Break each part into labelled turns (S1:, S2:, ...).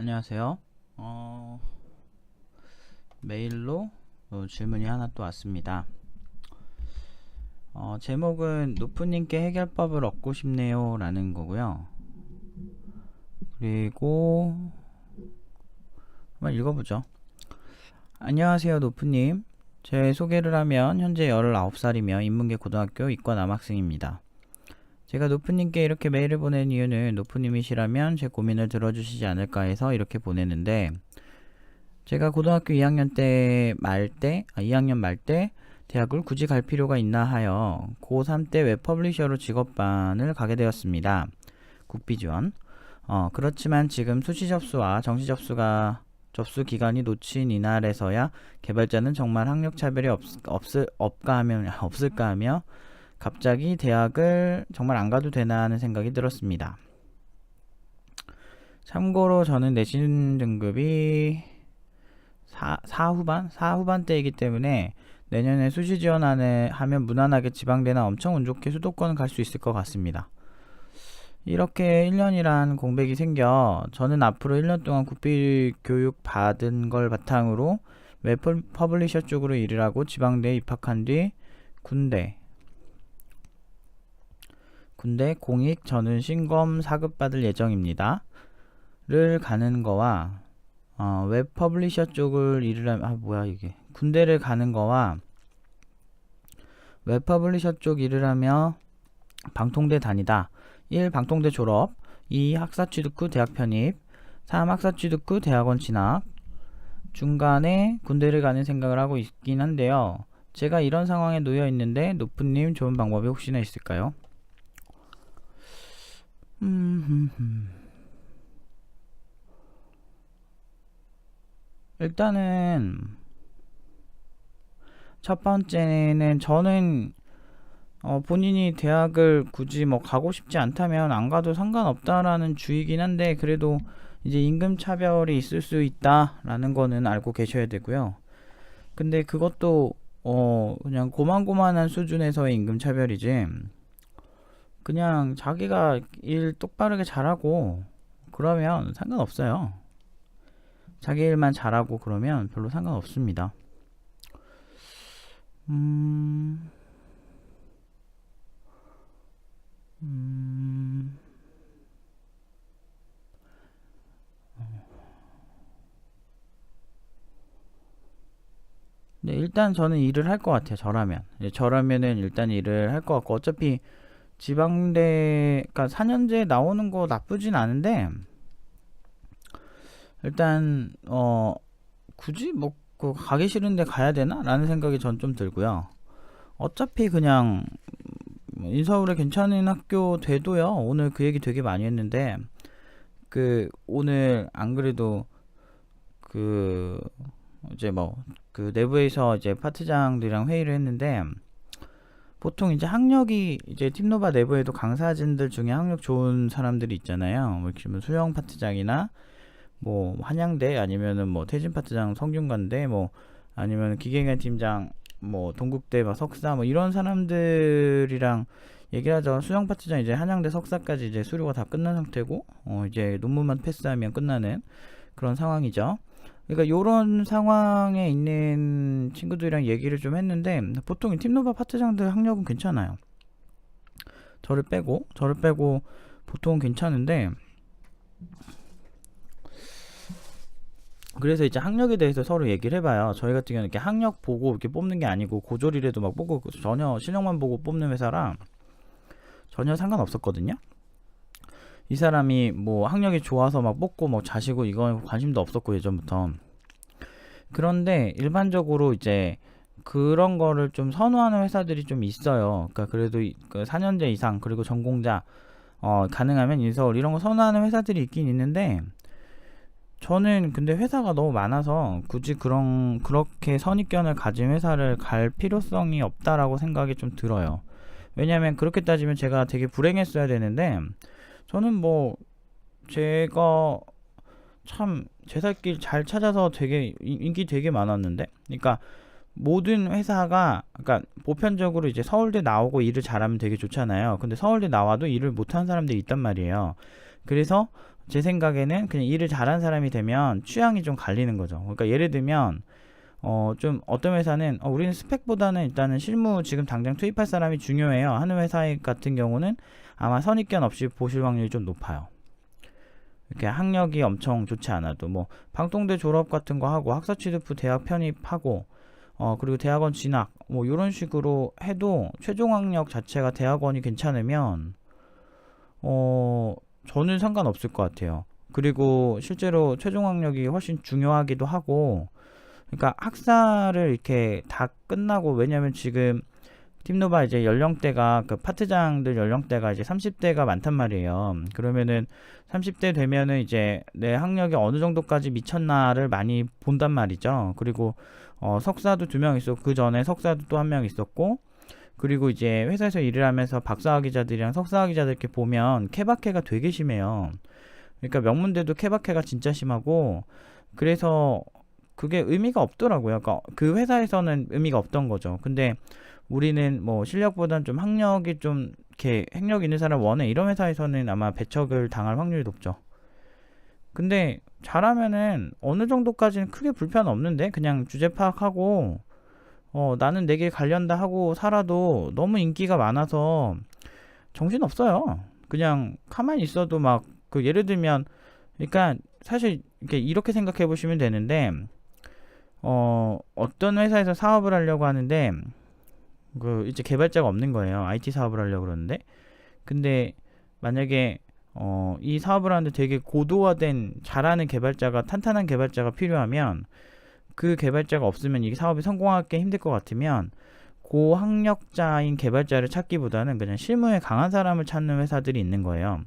S1: 안녕하세요. 메일로 질문이 하나 또 왔습니다. 제목은 노프님께 해결법을 얻고 싶네요 라는 거고요. 그리고 한번 읽어보죠. 안녕하세요 노프님. 제 소개를 하면 현재 19살이며 인문계 고등학교 이과 남학생입니다. 제가 노프님께 이렇게 메일을 보낸 이유는 노프님이시라면 제 고민을 들어주시지 않을까 해서 이렇게 보내는데, 제가 고등학교 2학년 말 때 대학을 굳이 갈 필요가 있나 하여 고3 때 웹퍼블리셔로 직업반을 가게 되었습니다. 국비 지원. 그렇지만 지금 수시 접수와 정시 접수 기간이 놓친 이날에서야 개발자는 정말 학력 차별이 없을까 하며 갑자기 대학을 정말 안 가도 되나 하는 생각이 들었습니다. 참고로 저는 내신 등급이 4후반대이기 때문에 내년에 수시 지원하면 무난하게 지방대나 엄청 운 좋게 수도권 갈 수 있을 것 같습니다. 이렇게 1년이란 공백이 생겨 저는 앞으로 1년 동안 국비 교육 받은 걸 바탕으로 웹 퍼블리셔 쪽으로 일을 하고 지방대에 입학한 뒤 군대 공익 전문 신검 4급 받을 예정입니다. 를 가는 거와 웹 퍼블리셔 쪽을 일을 하면 군대를 가는 거와 웹 퍼블리셔 쪽 일을 하며 방통대 다니다. 1. 방통대 졸업, 2. 학사 취득 후 대학 편입, 3. 학사 취득 후 대학원 진학. 중간에 군대를 가는 생각을 하고 있긴 한데요. 제가 이런 상황에 놓여 있는데 노프님 좋은 방법이 혹시나 있을까요? 일단은 첫 번째는 저는 본인이 대학을 굳이 가고 싶지 않다면 안 가도 상관없다라는 주의긴 한데, 그래도 이제 임금 차별이 있을 수 있다라는 거는 알고 계셔야 되고요. 근데 그것도 그냥 고만고만한 수준에서의 임금 차별이지, 그냥 자기가 일 똑바르게 잘하고 그러면 상관없어요. 자기 일만 잘하고 그러면 별로 상관없습니다. 네, 일단 저는 일을 할 것 같아요. 저라면은 일단 일을 할 것 같고, 어차피 지방대, 그러니까 4년제 나오는 거 나쁘진 않은데, 일단 굳이 가기 싫은데 가야 되나? 라는 생각이 전 좀 들고요. 어차피 그냥 인서울에 괜찮은 학교 돼도요. 오늘 그 얘기 되게 많이 했는데, 오늘 안 그래도 이제 내부에서 이제 파트장들이랑 회의를 했는데, 보통 이제 학력이 이제 팀노바 내부에도 강사진들 중에 학력 좋은 사람들이 있잖아요. 수영 파트장이나 한양대, 아니면은 태진 파트장 성균관대, 아니면 기계개발 팀장 동국대 석사 이런 사람들이랑 얘기를 하죠. 수영 파트장 이제 한양대 석사까지 이제 수료가 다 끝난 상태고 이제 논문만 패스하면 끝나는 그런 상황이죠. 그러니까 요런 상황에 있는 친구들이랑 얘기를 좀 했는데, 보통 팀노바 파트장들 학력은 괜찮아요. 저를 빼고 보통은 괜찮은데, 그래서 이제 학력에 대해서 서로 얘기를 해봐요. 저희 같은 경우는 이렇게 학력 보고 이렇게 뽑는 게 아니고 고졸이라도 뽑고 전혀 실력만 보고 뽑는 회사라 전혀 상관없었거든요. 이 사람이 학력이 좋아서 뽑고 자시고 이건 관심도 없었고 예전부터. 그런데 일반적으로 이제 그런 거를 좀 선호하는 회사들이 좀 있어요. 그러니까 그래도 4년제 이상 그리고 전공자 가능하면 인서울 이런 거 선호하는 회사들이 있긴 있는데, 저는 근데 회사가 너무 많아서 굳이 그렇게 선입견을 가진 회사를 갈 필요성이 없다라고 생각이 좀 들어요. 왜냐면 그렇게 따지면 제가 되게 불행했어야 되는데, 저는 제가 참 제 살 길 잘 찾아서 되게 인기 되게 많았는데, 그러니까 모든 회사가, 그러니까 보편적으로 이제 서울대 나오고 일을 잘하면 되게 좋잖아요. 근데 서울대 나와도 일을 못하는 사람들이 있단 말이에요. 그래서 제 생각에는 그냥 일을 잘한 사람이 되면 취향이 좀 갈리는 거죠. 그러니까 예를 들면 좀 어떤 회사는 우리는 스펙보다는 일단은 실무 지금 당장 투입할 사람이 중요해요 하는 회사 같은 경우는 아마 선입견 없이 보실 확률이 좀 높아요. 이렇게 학력이 엄청 좋지 않아도 뭐 방통대 졸업 같은 거 하고 학사 취득 후 대학 편입하고 그리고 대학원 진학 뭐 이런 식으로 해도 최종 학력 자체가 대학원이 괜찮으면 저는 상관없을 것 같아요. 그리고 실제로 최종 학력이 훨씬 중요하기도 하고, 그러니까 학사를 이렇게 다 끝나고, 왜냐면 지금 팀노바 이제 연령대가 그 파트장들 연령대가 이제 30대가 많단 말이에요. 그러면은 30대 되면은 이제 내 학력이 어느 정도까지 미쳤나를 많이 본단 말이죠. 그리고 석사도 2명 있었고 그 전에 석사도 또 1명 있었고, 그리고 이제 회사에서 일을 하면서 박사학위자들이랑 석사학위자들 이렇게 보면 케바케가 되게 심해요. 그러니까 명문대도 케바케가 진짜 심하고, 그래서 그게 의미가 없더라고요. 그러니까 그 회사에서는 의미가 없던 거죠. 근데 우리는 뭐 실력보단 좀 학력이 좀 이렇게 학력 있는 사람 원해 이런 회사에서는 아마 배척을 당할 확률이 높죠. 근데 잘하면은 어느 정도까지는 크게 불편 없는데, 그냥 주제 파악하고 나는 내 길 관련다 하고 살아도 너무 인기가 많아서 정신 없어요. 그냥 가만히 있어도 막 그 예를 들면, 그러니까 사실 이렇게 생각해 보시면 되는데, 어떤 회사에서 사업을 하려고 하는데 그 이제 개발자가 없는 거예요. IT 사업을 하려고 그러는데, 근데 만약에 이 사업을 하는데 되게 고도화된 잘하는 개발자가, 탄탄한 개발자가 필요하면, 그 개발자가 없으면 이 사업이 성공하기 힘들 것 같으면 고학력자인 개발자를 찾기보다는 그냥 실무에 강한 사람을 찾는 회사들이 있는 거예요.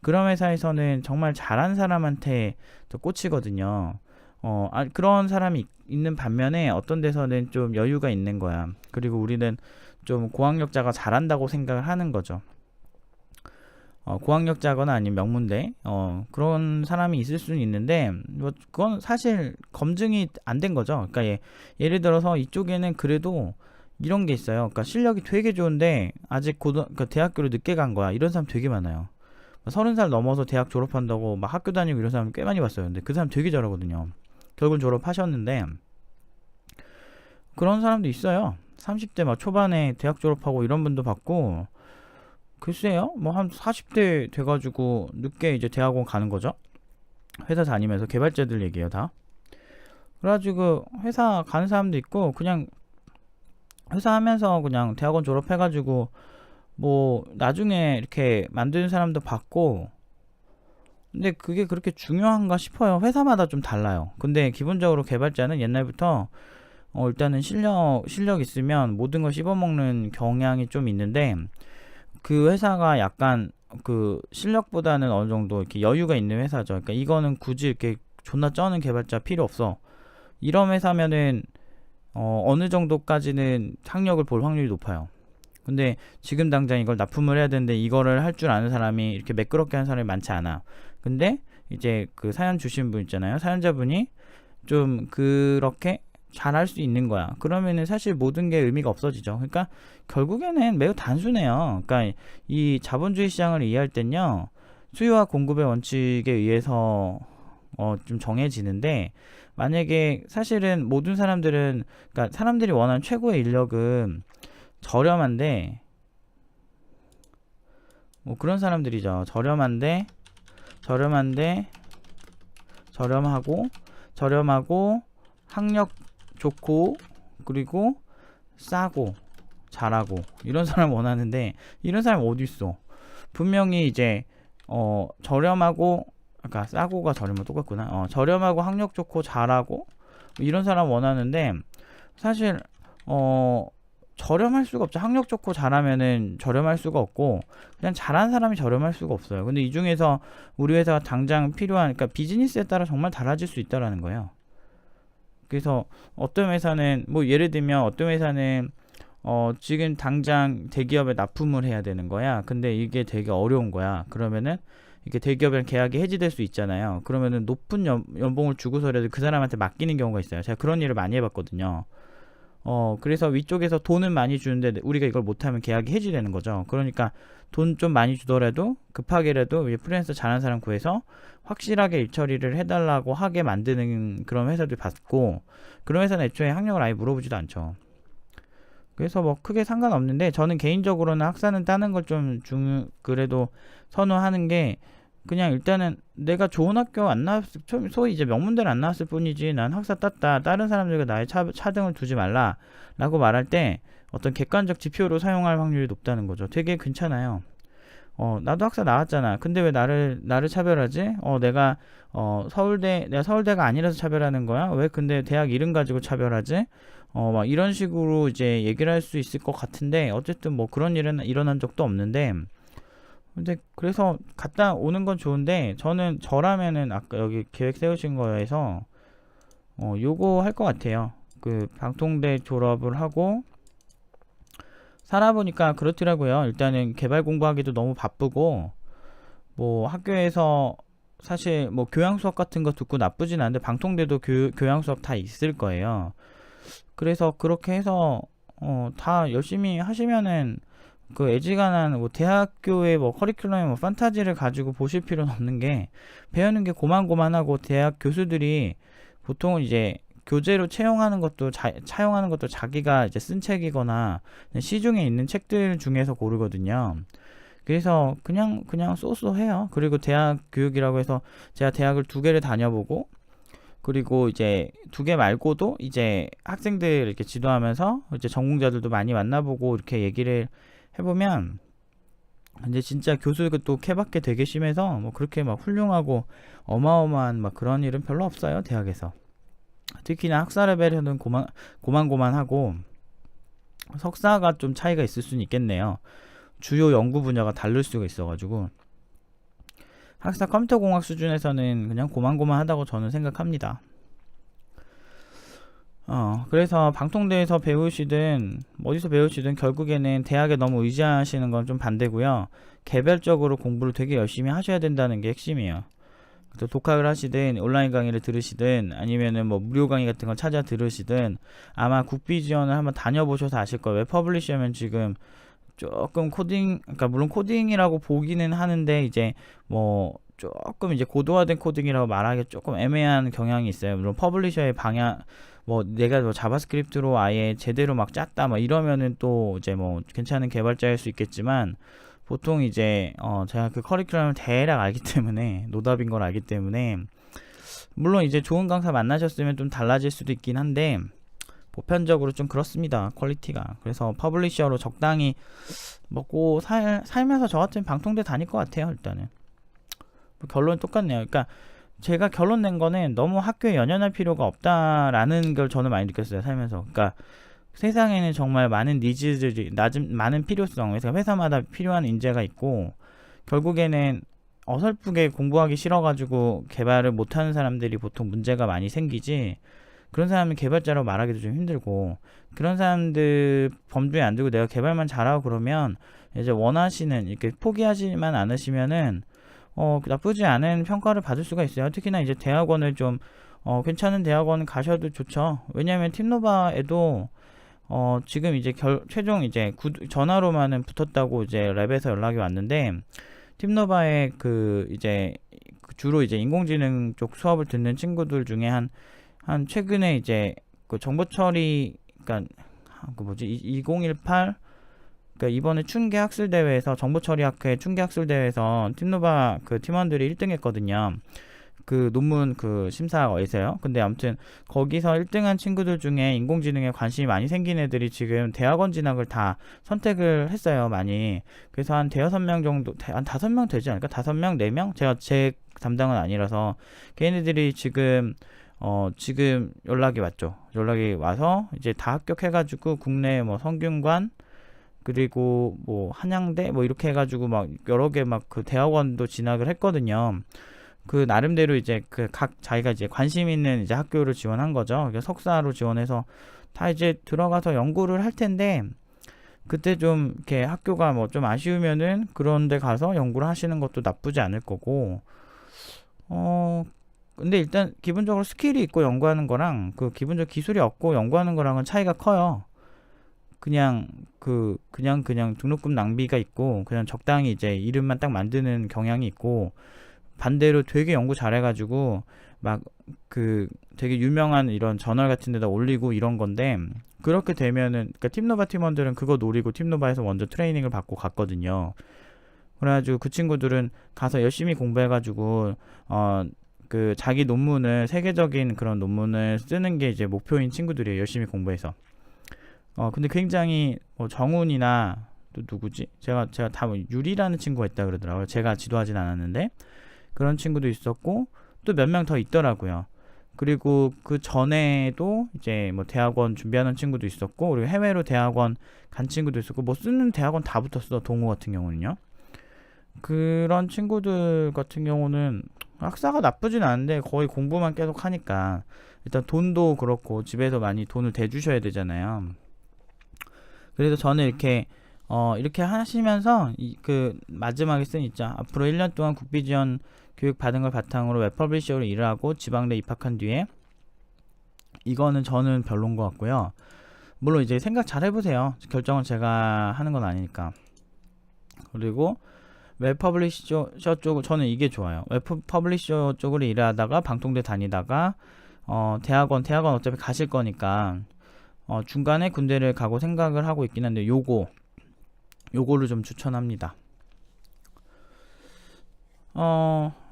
S1: 그런 회사에서는 정말 잘하는 사람한테 더 꽂히거든요. 그런 사람이 있는 반면에 어떤 데서는 좀 여유가 있는 거야. 그리고 우리는 좀 고학력자가 잘한다고 생각을 하는 거죠. 고학력자거나 아니면 명문대 그런 사람이 있을 수는 있는데, 뭐 그건 사실 검증이 안 된 거죠. 그러니까 예를 들어서 이쪽에는 그래도 이런 게 있어요. 그러니까 실력이 되게 좋은데 아직 그러니까 대학교를 늦게 간 거야. 이런 사람 되게 많아요. 30살 넘어서 대학 졸업한다고 막 학교 다니고 이런 사람 꽤 많이 봤어요. 근데 그 사람 되게 잘하거든요. 결국은 졸업하셨는데, 그런 사람도 있어요. 30대 막 초반에 대학 졸업하고 이런 분도 봤고, 글쎄요, 뭐 한 40대 돼가지고 늦게 이제 대학원 가는 거죠. 회사 다니면서. 개발자들 얘기예요, 다. 그래가지고 회사 가는 사람도 있고, 그냥 회사 하면서 그냥 대학원 졸업해가지고 뭐 나중에 이렇게 만드는 사람도 봤고. 근데 그게 그렇게 중요한가 싶어요. 회사마다 좀 달라요. 근데 기본적으로 개발자는 옛날부터 일단은 실력 있으면 모든 걸 씹어먹는 경향이 좀 있는데, 그 회사가 약간 그 실력보다는 어느 정도 이렇게 여유가 있는 회사죠. 그러니까 이거는 굳이 이렇게 존나 쩌는 개발자 필요 없어. 이런 회사면은 어느 정도까지는 학력을 볼 확률이 높아요. 근데 지금 당장 이걸 납품을 해야 되는데 이거를 할 줄 아는 사람이 이렇게 매끄럽게 하는 사람이 많지 않아. 근데 이제 그 사연 주신 분 있잖아요. 사연자분이 좀 그렇게 잘할 수 있는 거야. 그러면은 사실 모든 게 의미가 없어지죠. 그러니까 결국에는 매우 단순해요. 그러니까 이 자본주의 시장을 이해할 땐요, 수요와 공급의 원칙에 의해서 좀 정해지는데, 만약에 사실은 모든 사람들은, 그러니까 사람들이 원하는 최고의 인력은 저렴한데, 뭐 그런 사람들이죠. 저렴하고 학력 좋고 그리고 싸고 잘하고 이런 사람 원하는데, 이런 사람 어디 있어? 분명히 이제 저렴하고, 아까 싸고가 저렴하고 똑같구나. 저렴하고 학력 좋고 잘하고 이런 사람 원하는데, 사실 저렴할 수가 없죠. 학력 좋고 잘하면은 저렴할 수가 없고, 그냥 잘하는 사람이 저렴할 수가 없어요. 근데 이 중에서 우리 회사가 당장 필요한, 그러니까 비즈니스에 따라 정말 달라질 수 있다라는 거예요. 그래서 어떤 회사는 뭐 예를 들면 어떤 회사는 지금 당장 대기업에 납품을 해야 되는 거야. 근데 이게 되게 어려운 거야. 그러면은 이게 대기업이랑 계약이 해지될 수 있잖아요. 그러면은 높은 연봉을 주고서라도 그 사람한테 맡기는 경우가 있어요. 제가 그런 일을 많이 해봤거든요. 그래서 위쪽에서 돈은 많이 주는데 우리가 이걸 못하면 계약이 해지되는 거죠. 그러니까 돈 좀 많이 주더라도 급하게라도 이제 프리랜서 잘하는 사람 구해서 확실하게 일 처리를 해달라고 하게 만드는 그런 회사들 봤고, 그런 회사는 애초에 학력을 아예 물어보지도 않죠. 그래서 뭐 크게 상관없는데, 저는 개인적으로는 학사는 따는 걸 좀 그래도 선호하는 게, 그냥 일단은 내가 좋은 학교 안 나왔을, 소위 이제 명문대를 안 나왔을 뿐이지 난 학사 땄다, 다른 사람들과 나의 차등을 두지 말라 라고 말할 때 어떤 객관적 지표로 사용할 확률이 높다는 거죠. 되게 괜찮아요. 나도 학사 나왔잖아. 근데 왜 나를 차별하지? 내가 서울대가 아니라서 차별하는 거야? 왜 근데 대학 이름 가지고 차별하지? 막 이런 식으로 이제 얘기를 할 수 있을 것 같은데, 어쨌든 뭐 그런 일은 일어난 적도 없는데, 근데 그래서 갔다 오는 건 좋은데, 저라면은 아까 여기 계획 세우신 거에서 요거 할 것 같아요. 그 방통대 졸업을 하고 살아보니까 그렇더라고요. 일단은 개발 공부하기도 너무 바쁘고, 뭐 학교에서 사실 뭐 교양 수업 같은 거 듣고 나쁘진 않은데, 방통대도 교양 수업 다 있을 거예요. 그래서 그렇게 해서 다 열심히 하시면은, 그 애지간한 뭐 대학교의 뭐 커리큘럼에 뭐 판타지를 가지고 보실 필요는 없는 게, 배우는 게 고만고만하고, 대학 교수들이 보통은 이제 교재로 차용하는 것도 자기가 이제 쓴 책이거나 시중에 있는 책들 중에서 고르거든요. 그래서 그냥 쏘쏘해요. 그리고 대학 교육이라고 해서 제가 대학을 2개를 다녀보고, 그리고 이제 2개 말고도 이제 학생들 이렇게 지도하면서 이제 전공자들도 많이 만나보고 이렇게 얘기를 해보면, 이제 진짜 교수가 또 케바케 되게 심해서 뭐 그렇게 막 훌륭하고 어마어마한 막 그런 일은 별로 없어요, 대학에서. 특히나 학사 레벨에는 고만고만하고, 석사가 좀 차이가 있을 수는 있겠네요. 주요 연구 분야가 다를 수가 있어가지고, 학사 컴퓨터공학 수준에서는 그냥 고만고만하다고 저는 생각합니다. 그래서 방통대에서 배우시든 어디서 배우시든 결국에는 대학에 너무 의지하시는 건 좀 반대고요. 개별적으로 공부를 되게 열심히 하셔야 된다는 게 핵심이에요. 또 독학을 하시든 온라인 강의를 들으시든 아니면은 뭐 무료 강의 같은 걸 찾아 들으시든, 아마 국비 지원을 한번 다녀보셔서 아실 거예요. 웹 퍼블리셔면 지금 조금 그러니까 물론 코딩이라고 보기는 하는데, 이제 뭐 조금 이제 고도화된 코딩이라고 말하기 조금 애매한 경향이 있어요. 물론 퍼블리셔의 방향, 뭐 내가 뭐 자바스크립트로 아예 제대로 막 짰다 막 이러면은 또 이제 뭐 괜찮은 개발자일 수 있겠지만, 보통 이제 제가 그 커리큘럼을 대략 알기 때문에, 노답인 걸 알기 때문에, 물론 이제 좋은 강사 만나셨으면 좀 달라질 수도 있긴 한데, 보편적으로 좀 그렇습니다, 퀄리티가. 그래서 퍼블리셔로 적당히 먹고 살면서 저 같은 방통대 다닐 것 같아요. 일단은 뭐 결론은 똑같네요. 그러니까 제가 결론 낸 거는 너무 학교에 연연할 필요가 없다라는 걸 저는 많이 느꼈어요, 살면서. 그러니까 세상에는 정말 많은 니즈들이, 많은 필요성, 그래서 회사마다 필요한 인재가 있고, 결국에는 어설프게 공부하기 싫어가지고 개발을 못하는 사람들이 보통 문제가 많이 생기지, 그런 사람은 개발자라고 말하기도 좀 힘들고, 그런 사람들 범주에 안 두고 내가 개발만 잘하고 그러면 이제 원하시는, 이렇게 포기하지만 않으시면은 나쁘지 않은 평가를 받을 수가 있어요. 특히나 이제 대학원을 좀 괜찮은 대학원 가셔도 좋죠. 왜냐면 팀노바에도 지금 이제 최종 이제 전화로만은 붙었다고 이제 랩에서 연락이 왔는데, 팀노바에 이제 주로 이제 인공지능 쪽 수업을 듣는 친구들 중에 한 최근에 이제 그 정보 처리, 그러니까 2018, 그러니까 이번에 춘계 학술 대회에서, 정보 처리 학회 춘계 학술 대회에서 팀노바 그 팀원들이 1등 했거든요. 그 논문 그 심사에서요. 근데 아무튼 거기서 1등한 친구들 중에 인공지능에 관심이 많이 생긴 애들이 지금 대학원 진학을 다 선택을 했어요, 많이. 그래서 한 대여섯 명 정도, 한 5명 되지 않을까? 5명, 4명? 제 담당은 아니라서, 걔네들이 지금 연락이 왔죠. 연락이 와서 이제 다 합격해가지고 국내 뭐 성균관, 그리고 뭐 한양대 뭐 이렇게 해가지고 막 여러 개 막 그 대학원도 진학을 했거든요. 그 나름대로 이제 그 각 자기가 이제 관심 있는 이제 학교를 지원한 거죠. 그러니까 석사로 지원해서 다 이제 들어가서 연구를 할 텐데, 그때 좀 이렇게 학교가 뭐 좀 아쉬우면은 그런 데 가서 연구를 하시는 것도 나쁘지 않을 거고, 근데 일단 기본적으로 스킬이 있고 연구하는 거랑 그 기본적 기술이 없고 연구하는 거랑은 차이가 커요. 그냥 그냥 등록금 낭비가 있고 그냥 적당히 이제 이름만 딱 만드는 경향이 있고, 반대로 되게 연구 잘해가지고 막 그 되게 유명한 이런 저널 같은 데다 올리고 이런 건데, 그렇게 되면은 그러니까 팀노바 팀원들은 그거 노리고 팀노바에서 먼저 트레이닝을 받고 갔거든요. 그래가지고 그 친구들은 가서 열심히 공부해가지고 그 자기 논문을 세계적인 그런 논문을 쓰는 게 이제 목표인 친구들이에요. 열심히 공부해서. 근데 굉장히 정훈이나 또 누구지? 제가 다 유리라는 친구가 있다 그러더라고요. 제가 지도하진 않았는데 그런 친구도 있었고 또 몇 명 더 있더라고요. 그리고 그 전에도 이제 뭐 대학원 준비하는 친구도 있었고, 그리고 해외로 대학원 간 친구도 있었고, 뭐 쓰는 대학원 다 붙었어. 동호 같은 경우는요. 그런 친구들 같은 경우는 학사가 나쁘진 않은데 거의 공부만 계속 하니까 일단 돈도 그렇고 집에서 많이 돈을 대주셔야 되잖아요. 그래서 저는 이렇게 하시면서 그 마지막에 쓴 있죠. 앞으로 1년 동안 국비 지원 교육 받은 걸 바탕으로 웹 퍼블리셔로 일을 하고 지방대 입학한 뒤에, 이거는 저는 별론 것 같고요. 물론 이제 생각 잘 해보세요. 결정은 제가 하는 건 아니니까. 그리고 웹 퍼블리셔 쪽을, 저는 이게 좋아요. 웹 퍼블리셔 쪽으로 일하다가 방통대 다니다가 대학원 어차피 가실 거니까 중간에 군대를 가고 생각을 하고 있긴 한데 요거를 좀 추천합니다.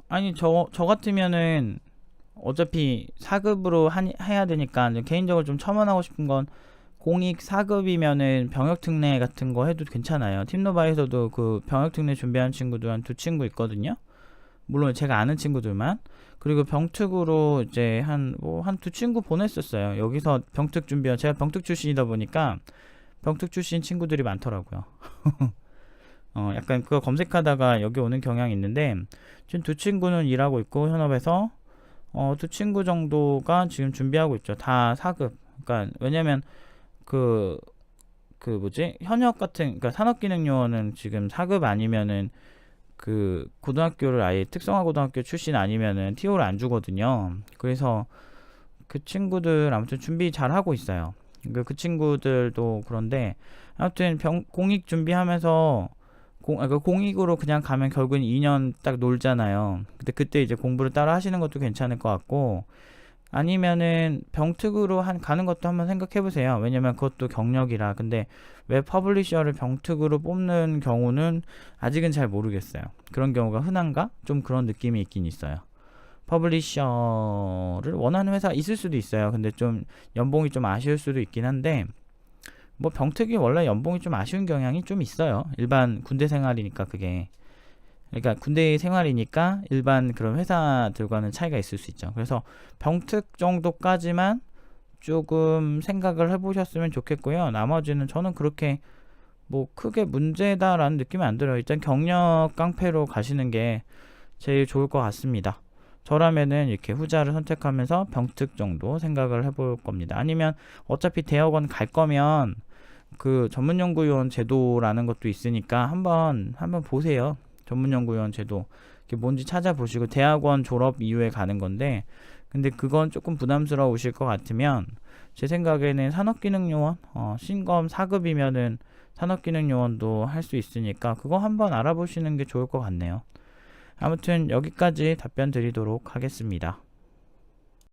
S1: 아니 저 같으면은 어차피 4급으로 해야 되니까 개인적으로 좀 첨언하고 싶은 건, 공익 4급이면은 병역특례 같은 거 해도 괜찮아요. 팀노바에서도 그 병역특례 준비하는 친구들 한 2친구 있거든요. 물론 제가 아는 친구들만. 그리고 병특으로 이제 한 2친구 보냈었어요. 여기서 병특 준비한, 제가 병특 출신이다 보니까 병특 출신 친구들이 많더라고요. 약간 그거 검색하다가 여기 오는 경향이 있는데, 지금 2친구는 일하고 있고 현업에서 2친구 정도가 지금 준비하고 있죠. 다 4급. 그러니까 왜냐면 그 뭐지? 현역 같은, 그러니까 산업기능요원은 지금 4급 아니면은 그 고등학교를 아예 특성화 고등학교 출신 아니면은 TO를 안 주거든요. 그래서 그 친구들 아무튼 준비 잘 하고 있어요. 그 친구들도 그런데 아무튼 공익 준비하면서 공익으로 그냥 가면 결국엔 2년 딱 놀잖아요. 근데 그때 이제 공부를 따라 하시는 것도 괜찮을 것 같고, 아니면은 병특으로 가는 것도 한번 생각해 보세요. 왜냐면 그것도 경력이라. 근데 웹 퍼블리셔를 병특으로 뽑는 경우는 아직은 잘 모르겠어요. 그런 경우가 흔한가? 좀 그런 느낌이 있긴 있어요. 퍼블리셔를 원하는 회사 있을 수도 있어요. 근데 좀 연봉이 좀 아쉬울 수도 있긴 한데, 뭐 병특이 원래 연봉이 좀 아쉬운 경향이 좀 있어요. 일반 군대 생활이니까 그게. 그러니까 군대 생활이니까 일반 그런 회사들과는 차이가 있을 수 있죠. 그래서 병특 정도까지만 조금 생각을 해보셨으면 좋겠고요. 나머지는 저는 그렇게 뭐 크게 문제다라는 느낌이 안 들어요. 일단 경력 깡패로 가시는 게 제일 좋을 것 같습니다. 저라면은 이렇게 후자를 선택하면서 병특 정도 생각을 해볼 겁니다. 아니면 어차피 대학원 갈 거면 그 전문연구위원 제도라는 것도 있으니까 한번 보세요. 전문연구위원 제도 이게 뭔지 찾아보시고, 대학원 졸업 이후에 가는 건데, 근데 그건 조금 부담스러우실 것 같으면 제 생각에는 산업기능요원 신검 4급이면은 산업기능요원도 할 수 있으니까 그거 한번 알아보시는 게 좋을 것 같네요. 아무튼 여기까지 답변 드리도록 하겠습니다.